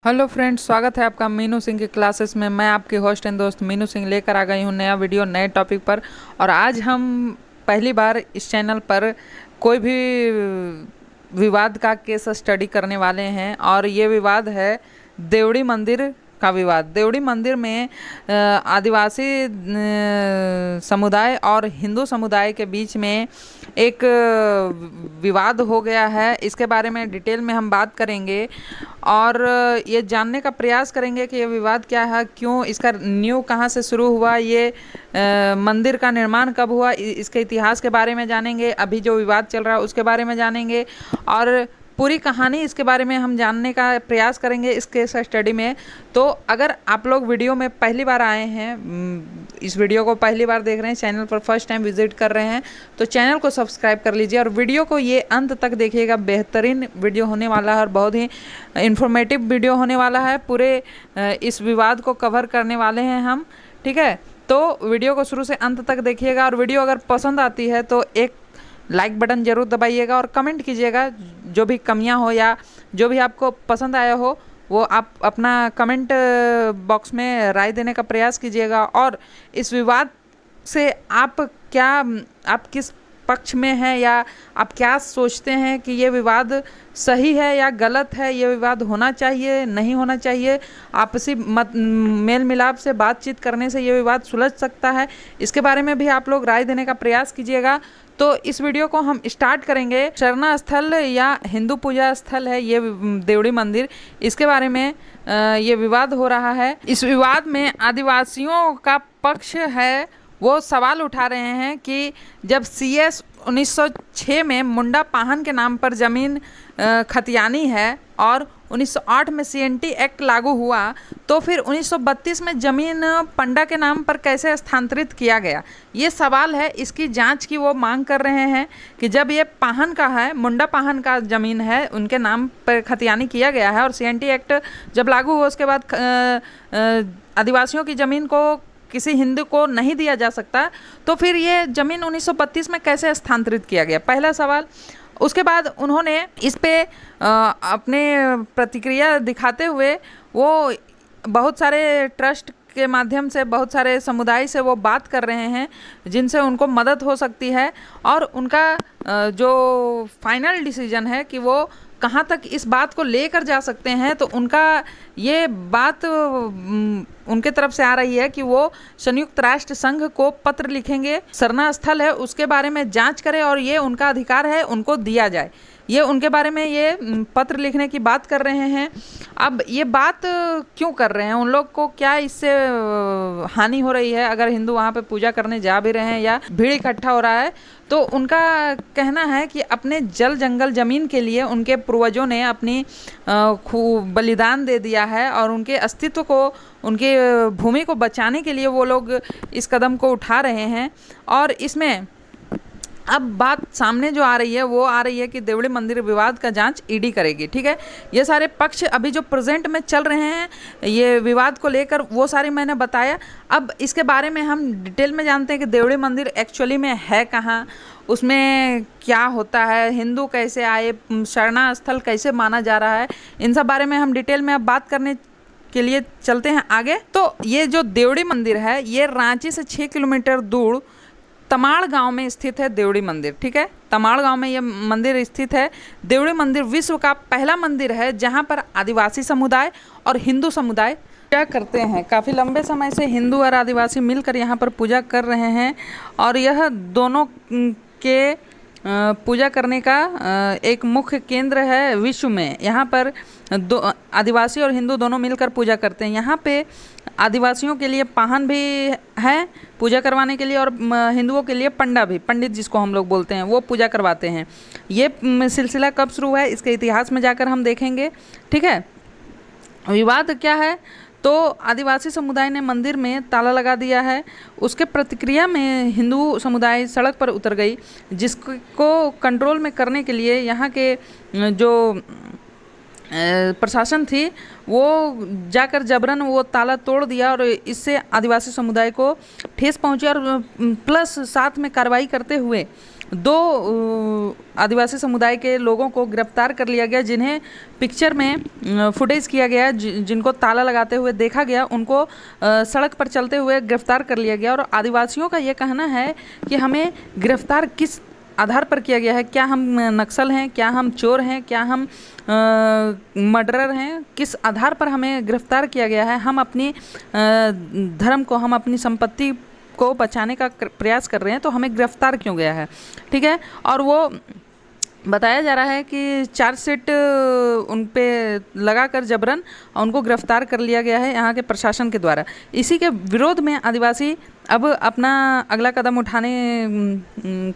Hello friends, स्वागत है आपका मीनू सिंह की क्लासेस में। मैं आपकी होस्ट एंड दोस्त मीनू सिंह लेकर आ गई हूँ नया वीडियो नए टॉपिक पर। और आज हम पहली बार इस चैनल पर कोई भी विवाद का केस स्टडी करने वाले हैं। और ये विवाद है देवड़ी मंदिर का विवाद। देवड़ी मंदिर में आदिवासी समुदाय और हिंदू समुदाय के बीच में एक विवाद हो गया है। इसके बारे में डिटेल में हम बात करेंगे और ये जानने का प्रयास करेंगे कि ये विवाद क्या है, क्यों, इसका न्यू कहाँ से शुरू हुआ, ये मंदिर का निर्माण कब हुआ, इसके इतिहास के बारे में जानेंगे। अभी जो विवाद चल रहा है उसके बारे में जानेंगे और पूरी कहानी इसके बारे में हम जानने का प्रयास करेंगे इस केस स्टडी में। तो अगर आप लोग वीडियो में पहली बार आए हैं, इस वीडियो को पहली बार देख रहे हैं, चैनल पर फर्स्ट टाइम विजिट कर रहे हैं, तो चैनल को सब्सक्राइब कर लीजिए और वीडियो को ये अंत तक देखिएगा। बेहतरीन वीडियो होने वाला है और बहुत ही इंफॉर्मेटिव वीडियो होने वाला है। पूरे इस विवाद को कवर करने वाले हैं हम, ठीक है। तो वीडियो को शुरू से अंत तक देखिएगा और वीडियो अगर पसंद आती है तो एक लाइक बटन ज़रूर दबाइएगा और कमेंट कीजिएगा। जो भी कमियां हो या जो भी आपको पसंद आया हो वो आप अपना कमेंट बॉक्स में राय देने का प्रयास कीजिएगा। और इस विवाद से आप किस पक्ष में हैं या आप क्या सोचते हैं कि ये विवाद सही है या गलत है, ये विवाद होना चाहिए नहीं होना चाहिए, आपसी मेल मिलाप से बातचीत करने से ये विवाद सुलझ सकता है, इसके बारे में भी आप लोग राय देने का प्रयास कीजिएगा। तो इस वीडियो को हम स्टार्ट करेंगे। शरणा स्थल या हिंदू पूजा स्थल है ये देवड़ी मंदिर, इसके बारे में ये विवाद हो रहा है। इस विवाद में आदिवासियों का पक्ष है वो सवाल उठा रहे हैं कि जब CS 1906 में मुंडा पाहन के नाम पर ज़मीन खतियानी है और 1908 में CNT एक्ट लागू हुआ, तो फिर 1932 में ज़मीन पंडा के नाम पर कैसे स्थानांतरित किया गया, ये सवाल है। इसकी जांच की वो मांग कर रहे हैं कि जब ये पाहन का है, मुंडा पाहन का ज़मीन है, उनके नाम पर खतियानी किया गया है और CNT एक्ट जब लागू हुआ उसके बाद आदिवासियों की ज़मीन को किसी हिंदू को नहीं दिया जा सकता, तो फिर ये ज़मीन 1932 में कैसे स्थानांतरित किया गया, पहला सवाल। उसके बाद उन्होंने इस पे अपने प्रतिक्रिया दिखाते हुए वो बहुत सारे ट्रस्ट के माध्यम से, बहुत सारे समुदाय से वो बात कर रहे हैं जिनसे उनको मदद हो सकती है और उनका जो फाइनल डिसीजन है कि वो कहाँ तक इस बात को लेकर जा सकते हैं, तो उनका ये बात उनके तरफ से आ रही है कि वो संयुक्त राष्ट्र संघ को पत्र लिखेंगे, शरणा स्थल है उसके बारे में जांच करें और ये उनका अधिकार है, उनको दिया जाए। ये उनके बारे में ये पत्र लिखने की बात कर रहे हैं। अब ये बात क्यों कर रहे हैं, उन लोग को क्या इससे हानि हो रही है अगर हिंदू वहाँ पे पूजा करने जा भी रहे हैं या भीड़ इकट्ठा हो रहा है, तो उनका कहना है कि अपने जल जंगल ज़मीन के लिए उनके पूर्वजों ने अपनी बलिदान दे दिया है और उनके अस्तित्व को, उनके भूमि को बचाने के लिए वो लोग इस कदम को उठा रहे हैं। और इसमें अब बात सामने जो आ रही है वो आ रही है कि देवड़ी मंदिर विवाद का जांच ईडी करेगी, ठीक है। ये सारे पक्ष अभी जो प्रेजेंट में चल रहे हैं ये विवाद को लेकर, वो सारे मैंने बताया। अब इसके बारे में हम डिटेल में जानते हैं कि देवड़ी मंदिर एक्चुअली में है कहाँ, उसमें क्या होता है, हिंदू कैसे आए, शरणा स्थल कैसे माना जा रहा है, इन सब बारे में हम डिटेल में अब बात करने के लिए चलते हैं आगे। तो ये जो देवड़ी मंदिर है ये रांची से 6 किलोमीटर दूर तमाड़ गांव में स्थित है देवड़ी मंदिर, ठीक है। तमाड़ गांव में ये मंदिर स्थित है। देवड़ी मंदिर विश्व का पहला मंदिर है जहां पर आदिवासी समुदाय और हिंदू समुदाय पूजा करते हैं। काफ़ी लंबे समय से हिंदू और आदिवासी मिलकर यहाँ पर पूजा कर रहे हैं और यह दोनों के पूजा करने का एक मुख्य केंद्र है विश्व में। यहाँ पर आदिवासी और हिंदू दोनों मिलकर पूजा करते हैं। यहाँ पे आदिवासियों के लिए पाहन भी है पूजा करवाने के लिए और हिंदुओं के लिए पंडा भी, पंडित जिसको हम लोग बोलते हैं, वो पूजा करवाते हैं। ये सिलसिला कब शुरू हुआ है इसके इतिहास में जाकर हम देखेंगे, ठीक है। विवाद क्या है, तो आदिवासी समुदाय ने मंदिर में ताला लगा दिया है। उसके प्रतिक्रिया में हिंदू समुदाय सड़क पर उतर गई, जिसको कंट्रोल में करने के लिए यहाँ के जो प्रशासन थी वो जाकर जबरन वो ताला तोड़ दिया और इससे आदिवासी समुदाय को ठेस पहुंची और प्लस साथ में कार्रवाई करते हुए दो आदिवासी समुदाय के लोगों को गिरफ्तार कर लिया गया, जिन्हें पिक्चर में फुटेज किया गया, जिनको ताला लगाते हुए देखा गया, उनको सड़क पर चलते हुए गिरफ्तार कर लिया गया। और आदिवासियों का ये कहना है कि हमें गिरफ्तार किस आधार पर किया गया है, क्या हम नक्सल हैं, क्या हम चोर हैं, क्या हम मर्डरर हैं, किस आधार पर हमें गिरफ्तार किया गया है। हम अपनी धर्म को, हम अपनी संपत्ति को बचाने का प्रयास कर रहे हैं, तो हमें गिरफ्तार क्यों गया है, ठीक है। और वो बताया जा रहा है कि चार्जशीट उन पे लगाकर जबरन उनको गिरफ्तार कर लिया गया है यहाँ के प्रशासन के द्वारा। इसी के विरोध में आदिवासी अब अपना अगला कदम उठाने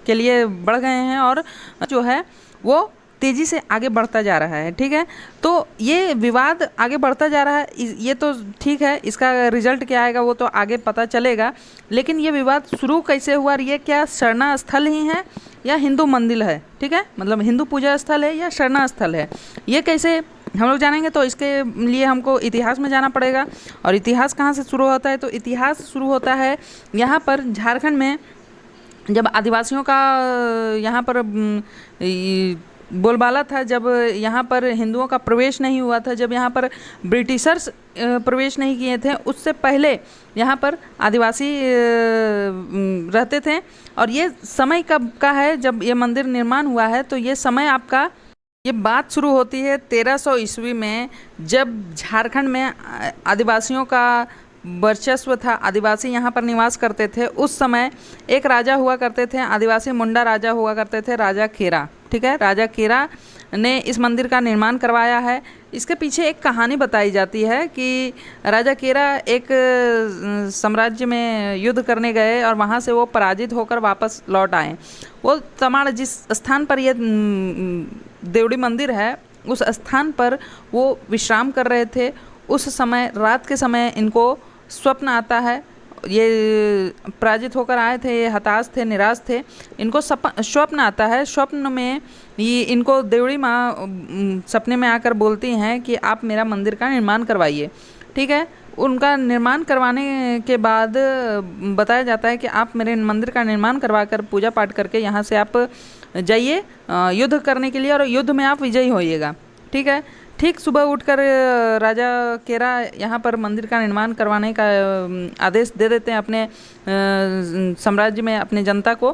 के लिए बढ़ गए हैं और जो है वो तेज़ी से आगे बढ़ता जा रहा है, ठीक है। तो ये विवाद आगे बढ़ता जा रहा है, ये तो ठीक है, इसका रिजल्ट क्या आएगा वो तो आगे पता चलेगा। लेकिन ये विवाद शुरू कैसे हुआ और ये क्या शरणा स्थल ही है या हिंदू मंदिर है, ठीक है, मतलब हिंदू पूजा स्थल है या शरणा स्थल है, ये कैसे हम लोग जानेंगे। तो इसके लिए हमको इतिहास में जाना पड़ेगा। और इतिहास कहाँ से शुरू होता है, तो इतिहास शुरू होता है यहाँ पर झारखंड में, जब आदिवासियों का यहाँ पर बोलबाला था, जब यहाँ पर हिंदुओं का प्रवेश नहीं हुआ था, जब यहाँ पर ब्रिटिशर्स प्रवेश नहीं किए थे, उससे पहले यहाँ पर आदिवासी रहते थे। और ये समय कब का है जब ये मंदिर निर्माण हुआ है, तो ये समय आपका, ये बात शुरू होती है 1300 ईस्वी में, जब झारखंड में आदिवासियों का वर्चस्व था, आदिवासी यहाँ पर निवास करते थे। उस समय एक राजा हुआ करते थे, आदिवासी मुंडा राजा हुआ करते थे, राजा केरा, ठीक है। राजा केरा ने इस मंदिर का निर्माण करवाया है। इसके पीछे एक कहानी बताई जाती है कि राजा केरा एक साम्राज्य में युद्ध करने गए और वहाँ से वो पराजित होकर वापस लौट आए। वो तमाड़ जिस स्थान पर ये देवड़ी मंदिर है, उस स्थान पर वो विश्राम कर रहे थे। उस समय रात के समय इनको स्वप्न आता है, ये पराजित होकर आए थे, ये हताश थे, निराश थे, इनको स्वप्न आता है। स्वप्न में ये इनको देवड़ी माँ सपने में आकर बोलती हैं कि आप मेरा मंदिर का निर्माण करवाइए, ठीक है। उनका निर्माण करवाने के बाद बताया जाता है कि आप मेरे मंदिर का निर्माण करवा कर पूजा पाठ करके यहाँ से आप जाइए युद्ध करने के लिए, और युद्ध में आप विजयी होइएगा, ठीक है। ठीक सुबह उठकर राजा केरा यहाँ पर मंदिर का निर्माण करवाने का आदेश दे देते हैं अपने साम्राज्य में अपने जनता को,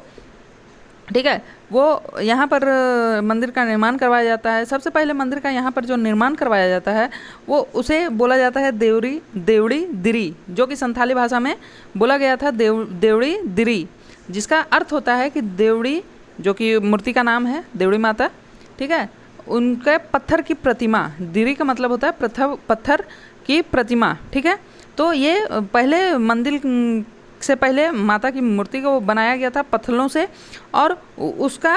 ठीक है। वो यहाँ पर मंदिर का निर्माण करवाया जाता है। सबसे पहले मंदिर का यहाँ पर जो निर्माण करवाया जाता है वो उसे बोला जाता है देवड़ी दिरी, जो कि संथाली भाषा में बोला गया था देवड़ी दिरी, जिसका अर्थ होता है कि देवड़ी, जो कि मूर्ति का नाम है देवड़ी माता, ठीक है, उनके पत्थर की प्रतिमा, दिरी का मतलब होता है पत्थर की प्रतिमा, ठीक है। तो ये पहले मंदिर से पहले माता की मूर्ति को बनाया गया था पत्थरों से, और उसका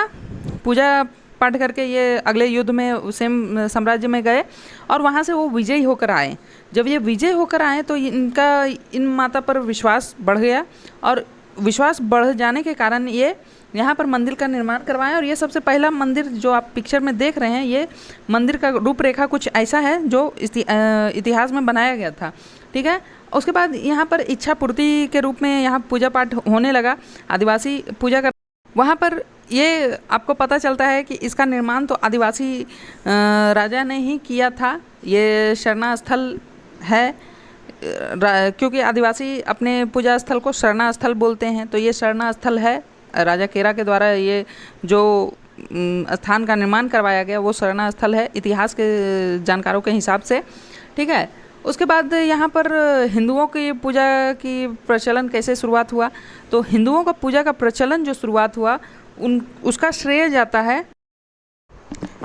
पूजा पाठ करके ये अगले युद्ध में सेम साम्राज्य में गए और वहाँ से वो विजयी होकर आए। जब ये विजय होकर आए तो इन माता पर विश्वास बढ़ गया, और विश्वास बढ़ जाने के कारण ये यहाँ पर मंदिर का निर्माण करवाएं। और ये सबसे पहला मंदिर जो आप पिक्चर में देख रहे हैं, ये मंदिर का रूपरेखा कुछ ऐसा है जो इतिहास में बनाया गया था, ठीक है। उसके बाद यहाँ पर इच्छा पूर्ति के रूप में यहाँ पूजा पाठ होने लगा, आदिवासी पूजा कर, वहाँ पर ये आपको पता चलता है कि इसका निर्माण तो आदिवासी राजा ने ही किया था। ये शरणा स्थल है, क्योंकि आदिवासी अपने पूजा स्थल को शरणा स्थल बोलते हैं, तो ये शरणा स्थल है। राजा केरा के द्वारा ये जो स्थान का निर्माण करवाया गया वो शरणा स्थल है इतिहास के जानकारों के हिसाब से, ठीक है। उसके बाद यहाँ पर हिंदुओं की पूजा की प्रचलन कैसे शुरुआत हुआ, तो हिंदुओं का पूजा का प्रचलन जो शुरुआत हुआ उसका श्रेय जाता है,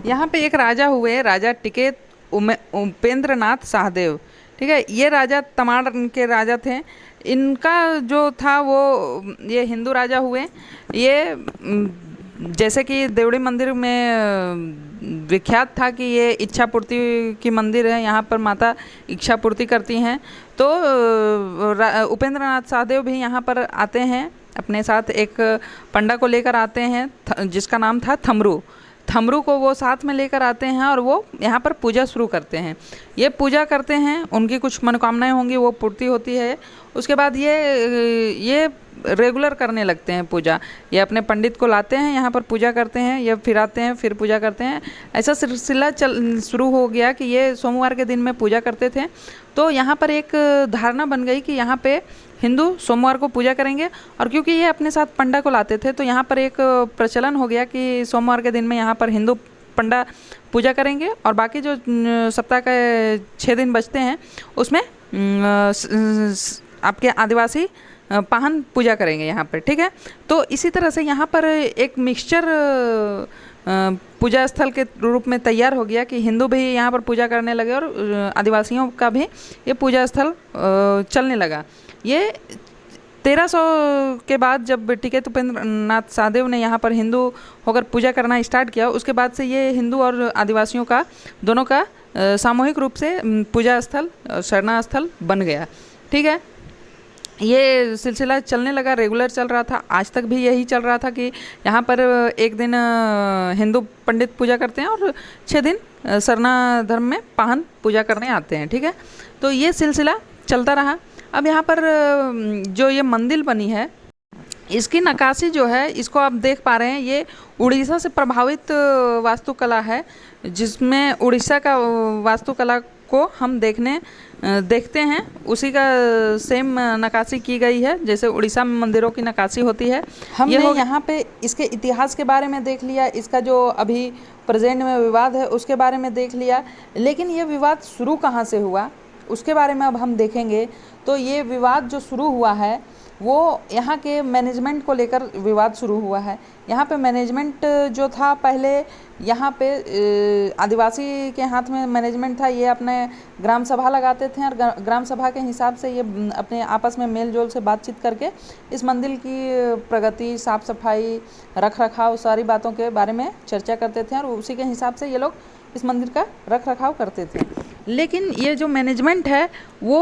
यहाँ पे एक राजा हुए, राजा टिकेत उपेंद्र नाथ शाहदेव, ठीक है। ये राजा तमाड़ के राजा थे। इनका जो था वो ये हिंदू राजा हुए। ये जैसे कि देवड़ी मंदिर में विख्यात था कि ये इच्छा पूर्ति की मंदिर है, यहाँ पर माता इच्छा पूर्ति करती हैं, तो उपेंद्र नाथ शाहदेव भी यहाँ पर आते हैं, अपने साथ एक पंडा को लेकर आते हैं जिसका नाम था थमरू को वो साथ में लेकर आते हैं और वो यहाँ पर पूजा शुरू करते हैं। ये पूजा करते हैं, उनकी कुछ मनोकामनाएं होंगी वो पूर्ति होती है। उसके बाद ये रेगुलर करने लगते हैं पूजा। ये अपने पंडित को लाते हैं, यहाँ पर पूजा करते हैं, ये फिर आते हैं, फिर पूजा करते हैं। ऐसा सिलसिला शुरू हो गया कि ये सोमवार के दिन में पूजा करते थे। तो यहाँ पर एक धारणा बन गई कि यहाँ पे हिंदू सोमवार को पूजा करेंगे, और क्योंकि ये अपने साथ पंडा को लाते थे तो यहाँ पर एक प्रचलन हो गया कि सोमवार के दिन में यहाँ पर हिंदू पंडा पूजा करेंगे, और बाकी जो सप्ताह के 6 दिन बचते हैं उसमें आपके आदिवासी पाहन पूजा करेंगे यहाँ पर, ठीक है। तो इसी तरह से यहाँ पर एक मिक्सचर पूजा स्थल के रूप में तैयार हो गया कि हिंदू भी यहाँ पर पूजा करने लगे और आदिवासियों का भी ये पूजा स्थल चलने लगा। ये 1300 के बाद जब टिकैत उपेंद्र नाथ शाहदेव ने यहाँ पर हिंदू होकर पूजा करना स्टार्ट किया, उसके बाद से ये हिंदू और आदिवासियों का दोनों का सामूहिक रूप से पूजा स्थल, शरणा स्थल बन गया, ठीक है। ये सिलसिला चलने लगा, रेगुलर चल रहा था, आज तक भी यही चल रहा था कि यहाँ पर एक दिन हिंदू पंडित पूजा करते हैं और 6 दिन सरना धर्म में पाहन पूजा करने आते हैं, ठीक है। तो ये सिलसिला चलता रहा। अब यहाँ पर जो ये मंदिर बनी है, इसकी नक्काशी जो है, इसको आप देख पा रहे हैं, ये उड़ीसा से प्रभावित वास्तुकला है, जिसमें उड़ीसा का वास्तुकला को हम देखते हैं, उसी का सेम नक्काशी की गई है जैसे उड़ीसा में मंदिरों की नक्काशी होती है। हमने यहाँ पे इसके इतिहास के बारे में देख लिया, इसका जो अभी प्रेजेंट में विवाद है उसके बारे में देख लिया, लेकिन ये विवाद शुरू कहाँ से हुआ उसके बारे में अब हम देखेंगे। तो ये विवाद जो शुरू हुआ है वो यहाँ के मैनेजमेंट को लेकर विवाद शुरू हुआ है। यहाँ पे मैनेजमेंट जो था, पहले यहाँ पे आदिवासी के हाथ में मैनेजमेंट था, ये अपने ग्राम सभा लगाते थे और ग्राम सभा के हिसाब से ये अपने आपस में मेल जोल से बातचीत करके इस मंदिर की प्रगति, साफ सफाई, रख रखाव, सारी बातों के बारे में चर्चा करते थे और उसी के हिसाब से ये लोग इस मंदिर का रख रखाव करते थे। लेकिन ये जो मैनेजमेंट है वो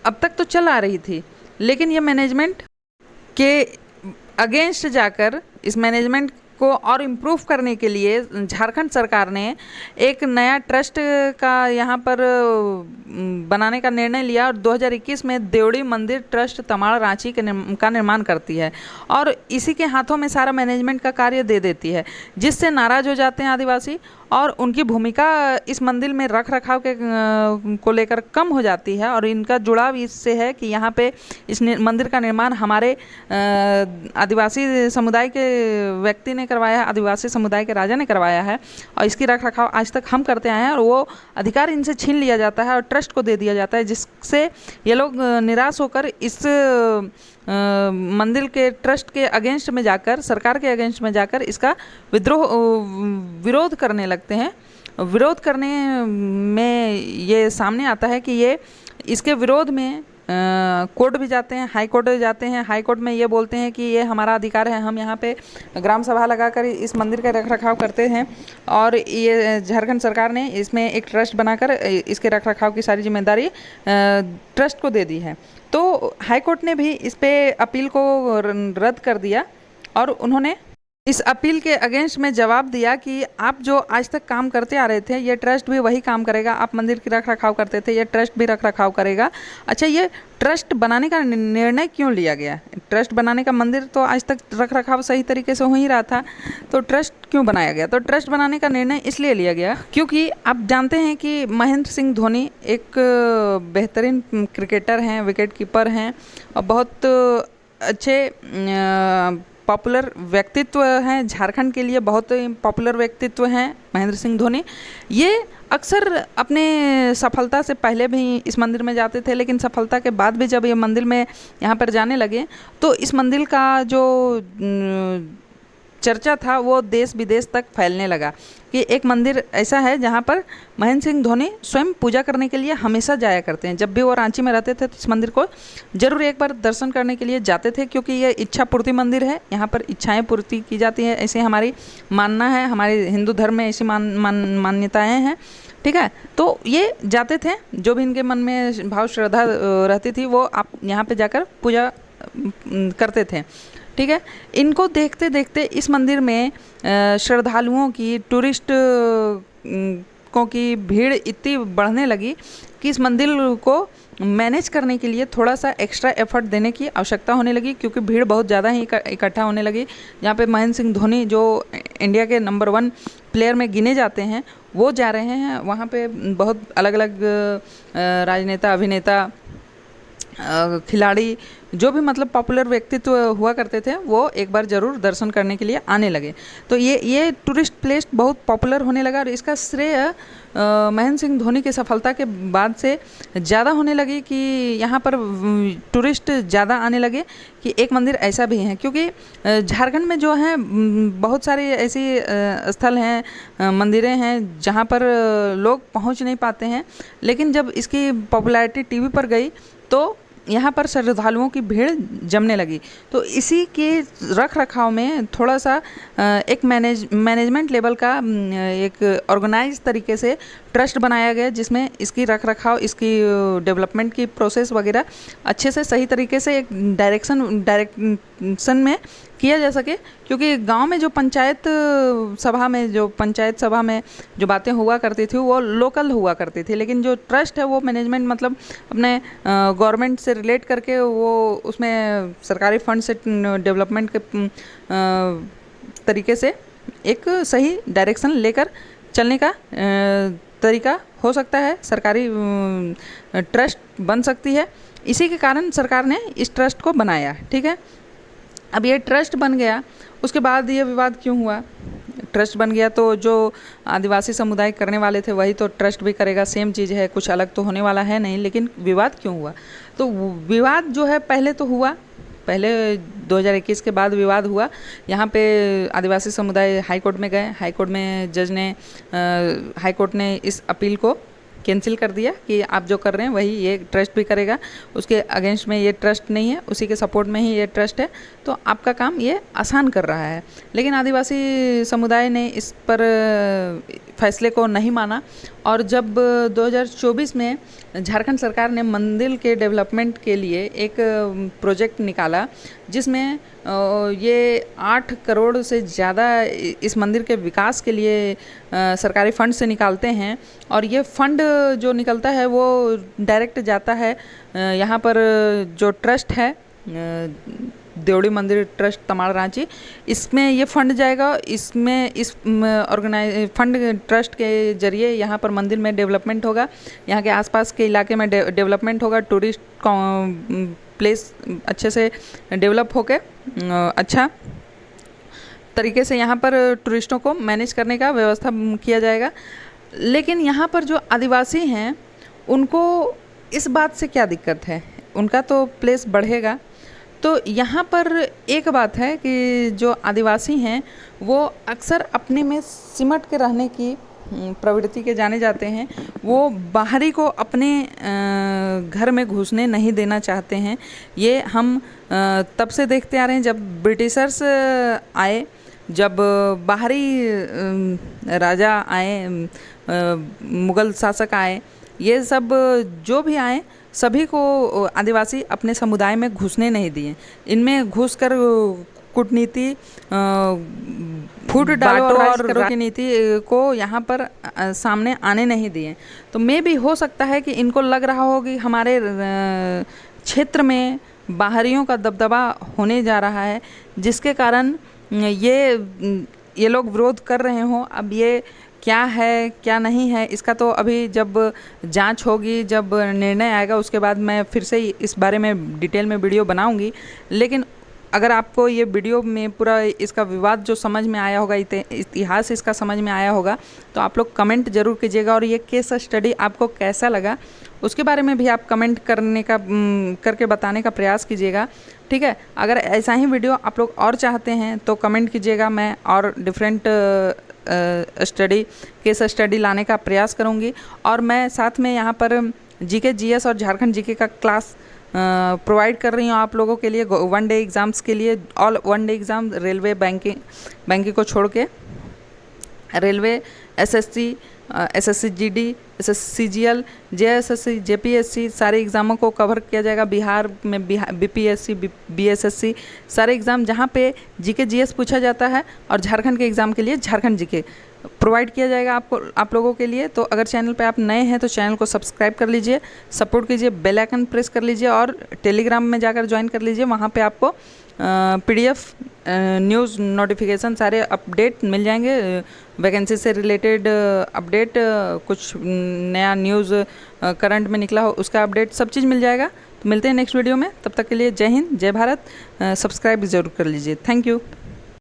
अब तक तो चल आ रही थी, लेकिन ये मैनेजमेंट के अगेंस्ट जाकर इस मैनेजमेंट को और इम्प्रूव करने के लिए झारखंड सरकार ने एक नया ट्रस्ट का यहाँ पर बनाने का निर्णय लिया और 2021 में देवड़ी मंदिर ट्रस्ट तमाड़ रांची का निर्माण करती है और इसी के हाथों में सारा मैनेजमेंट का कार्य दे देती है, जिससे नाराज़ हो जाते हैं आदिवासी और उनकी भूमिका इस मंदिर में रख रखाव के को लेकर कम हो जाती है। और इनका जुड़ाव इससे है कि यहाँ पे इस मंदिर का निर्माण हमारे आदिवासी समुदाय के व्यक्ति ने करवाया है, आदिवासी समुदाय के राजा ने करवाया है और इसकी रख रखाव आज तक हम करते आए हैं और वो अधिकार इनसे छीन लिया जाता है और ट्रस्ट को दे दिया जाता है, जिससे ये लोग निराश होकर इस मंदिर के ट्रस्ट के अगेंस्ट में जाकर, सरकार के अगेंस्ट में जाकर इसका विरोध करने लगते हैं। विरोध करने में ये सामने आता है कि ये इसके विरोध में कोर्ट भी जाते हैं, हाई कोर्ट जाते हैं। हाई कोर्ट में ये बोलते हैं कि ये हमारा अधिकार है, हम यहाँ पे ग्राम सभा लगाकर इस मंदिर का रख रखाव करते हैं और ये झारखंड सरकार ने इसमें एक ट्रस्ट बनाकर इसके रख रखाव की सारी जिम्मेदारी ट्रस्ट को दे दी है। तो हाई कोर्ट ने भी इस पे अपील को रद्द कर दिया और उन्होंने इस अपील के अगेंस्ट में जवाब दिया कि आप जो आज तक काम करते आ रहे थे ये ट्रस्ट भी वही काम करेगा, आप मंदिर की रख रखाव करते थे ये ट्रस्ट भी रख रखाव करेगा। अच्छा, ये ट्रस्ट बनाने का निर्णय क्यों लिया गया? ट्रस्ट बनाने का, मंदिर तो आज तक रख रखाव सही तरीके से हो ही रहा था, तो ट्रस्ट क्यों बनाया गया? तो ट्रस्ट बनाने का निर्णय इसलिए लिया गया क्योंकि आप जानते हैं कि महेंद्र सिंह धोनी एक बेहतरीन क्रिकेटर हैं, विकेट कीपर हैं और बहुत अच्छे पॉपुलर व्यक्तित्व हैं, झारखंड के लिए बहुत पॉपुलर व्यक्तित्व हैं महेंद्र सिंह धोनी। ये अक्सर अपने सफलता से पहले भी इस मंदिर में जाते थे, लेकिन सफलता के बाद भी जब ये मंदिर में यहाँ पर जाने लगे तो इस मंदिर का जो चर्चा था वो देश विदेश तक फैलने लगा कि एक मंदिर ऐसा है जहाँ पर महेंद्र सिंह धोनी स्वयं पूजा करने के लिए हमेशा जाया करते हैं। जब भी वो रांची में रहते थे तो इस मंदिर को जरूर एक बार दर्शन करने के लिए जाते थे, क्योंकि ये इच्छा पूर्ति मंदिर है, यहाँ पर इच्छाएं पूर्ति की जाती है, ऐसे हमारी मानना है, हमारे हिंदू धर्म में ऐसी मान्यताएँ हैं, ठीक है। तो ये जाते थे, जो भी इनके मन में भाव श्रद्धा रहती थी वो आप यहाँ पर जाकर पूजा करते थे, ठीक है। इनको देखते देखते इस मंदिर में श्रद्धालुओं की, टूरिस्ट को की भीड़ इतनी बढ़ने लगी कि इस मंदिर को मैनेज करने के लिए थोड़ा सा एक्स्ट्रा एफर्ट देने की आवश्यकता होने लगी, क्योंकि भीड़ बहुत ज़्यादा ही इकट्ठा होने लगी। यहाँ पे महेंद्र सिंह धोनी जो इंडिया के नंबर 1 प्लेयर में गिने जाते हैं वो जा रहे हैं वहाँ पे। बहुत अलग अलग राजनेता, अभिनेता, खिलाड़ी, जो भी मतलब पॉपुलर व्यक्तित्व हुआ करते थे वो एक बार ज़रूर दर्शन करने के लिए आने लगे। तो ये टूरिस्ट प्लेस बहुत पॉपुलर होने लगा और इसका श्रेय महेंद्र सिंह धोनी की सफलता के बाद से ज़्यादा होने लगी कि यहाँ पर टूरिस्ट ज़्यादा आने लगे कि एक मंदिर ऐसा भी है। क्योंकि झारखंड में जो है बहुत सारे ऐसी स्थल हैं, मंदिरें हैं जहाँ पर लोग पहुँच नहीं पाते हैं, लेकिन जब इसकी पॉपुलैरिटी टीवी पर गई तो यहाँ पर श्रद्धालुओं की भीड़ जमने लगी। तो इसी के रख रखाव में थोड़ा सा एक मैनेजमेंट लेवल का एक ऑर्गेनाइज तरीके से ट्रस्ट बनाया गया, जिसमें इसकी रख रखाव, इसकी डेवलपमेंट की प्रोसेस वगैरह अच्छे से सही तरीके से एक डायरेक्शन में किया जा सके। क्योंकि गांव में जो पंचायत सभा में जो बातें हुआ करती थी वो लोकल हुआ करती थी, लेकिन जो ट्रस्ट है वो मैनेजमेंट मतलब अपने गवर्नमेंट से रिलेट करके वो उसमें सरकारी फंड से डेवलपमेंट के तरीके से एक सही डायरेक्शन लेकर चलने का तरीका हो सकता है, सरकारी ट्रस्ट बन सकती है। इसी के कारण सरकार ने इस ट्रस्ट को बनाया, ठीक है। अब ये ट्रस्ट बन गया, उसके बाद ये विवाद क्यों हुआ? ट्रस्ट बन गया तो जो आदिवासी समुदाय करने वाले थे वही तो ट्रस्ट भी करेगा, सेम चीज़ है, कुछ अलग तो होने वाला है नहीं। लेकिन विवाद क्यों हुआ? तो विवाद जो है पहले 2021 के बाद विवाद हुआ। यहाँ पे आदिवासी समुदाय हाईकोर्ट में गए, हाईकोर्ट में जज ने हाईकोर्ट ने इस अपील को कैंसिल कर दिया कि आप जो कर रहे हैं वही ये ट्रस्ट भी करेगा, उसके अगेंस्ट में ये ट्रस्ट नहीं है, उसी के सपोर्ट में ही ये ट्रस्ट है, तो आपका काम ये आसान कर रहा है। लेकिन आदिवासी समुदाय ने इस पर फैसले को नहीं माना और जब 2024 में झारखंड सरकार ने मंदिर के डेवलपमेंट के लिए एक प्रोजेक्ट निकाला, जिसमें ये 8 करोड़ से ज़्यादा इस मंदिर के विकास के लिए सरकारी फंड से निकालते हैं। और ये फंड जो निकलता है वो डायरेक्ट जाता है यहाँ पर जो ट्रस्ट है देवड़ी मंदिर ट्रस्ट तमाड़ रांची, इसमें ये फंड जाएगा। इसमें इस फंड ट्रस्ट के जरिए यहाँ पर मंदिर में डेवलपमेंट होगा, यहाँ के आसपास के इलाके में डेवलपमेंट होगा, टूरिस्ट प्लेस अच्छे से डेवलप होके अच्छा तरीके से यहाँ पर टूरिस्टों को मैनेज करने का व्यवस्था किया जाएगा। लेकिन यहाँ पर जो आदिवासी हैं उनको इस बात से क्या दिक्कत है? उनका तो प्लेस बढ़ेगा। तो यहाँ पर एक बात है कि जो आदिवासी हैं वो अक्सर अपने में सिमट के रहने की प्रवृत्ति के जाने जाते हैं, वो बाहरी को अपने घर में घुसने नहीं देना चाहते हैं। ये हम तब से देखते आ रहे हैं जब ब्रिटिशर्स आए, जब बाहरी राजा आए, मुग़ल शासक आए, ये सब जो भी आए सभी को आदिवासी अपने समुदाय में घुसने नहीं दिए। इनमें घुसकर कूटनीति, फूट डालो और करो की नीति को यहाँ पर सामने आने नहीं दिए। तो मे भी हो सकता है कि इनको लग रहा हो कि हमारे क्षेत्र में बाहरियों का दबदबा होने जा रहा है, जिसके कारण ये लोग विरोध कर रहे हों। अब ये क्या है क्या नहीं है इसका तो अभी जब जांच होगी, जब निर्णय आएगा, उसके बाद मैं फिर से इस बारे में डिटेल में वीडियो बनाऊंगी। लेकिन अगर आपको ये वीडियो में पूरा इसका विवाद जो समझ में आया होगा, इतिहास इसका समझ में आया होगा, तो आप लोग कमेंट ज़रूर कीजिएगा। और ये केस स्टडी आपको कैसा लगा उसके बारे में भी आप कमेंट करके बताने का प्रयास कीजिएगा, ठीक है। अगर ऐसा ही वीडियो आप लोग और चाहते हैं तो कमेंट कीजिएगा, मैं और डिफरेंट केस स्टडी लाने का प्रयास करूंगी। और मैं साथ में यहाँ पर जीके, जीएस और झारखंड जीके का क्लास प्रोवाइड कर रही हूँ आप लोगों के लिए, 1 डे एग्ज़ाम्स के लिए, all 1 day exam, railway, banking को छोड़ के, railway, SSC, SSC GD, SSC CGL, JSSC, JPSC, सारे एग्ज़ामों को कवर किया जाएगा। बिहार में बीपीएससी, बीएसएससी, सारे एग्ज़ाम जहाँ पे जीके जीएस पूछा जाता है, और झारखंड के एग्ज़ाम के लिए झारखंड जीके प्रोवाइड किया जाएगा आप लोगों के लिए। तो अगर चैनल पे आप नए हैं तो चैनल को सब्सक्राइब कर लीजिए, सपोर्ट कीजिए, बेल आइकन प्रेस कर लीजिए और टेलीग्राम में जाकर ज्वाइन कर लीजिए। वहाँ पे आपको PDF न्यूज़ नोटिफिकेशन सारे अपडेट मिल जाएंगे, वैकेंसी से रिलेटेड अपडेट, कुछ नया न्यूज़ करंट में निकला हो उसका अपडेट, सब चीज़ मिल जाएगा। तो मिलते हैं नेक्स्ट वीडियो में, तब तक के लिए जय हिंद, जय भारत। सब्सक्राइब ज़रूर कर लीजिए। Thank you.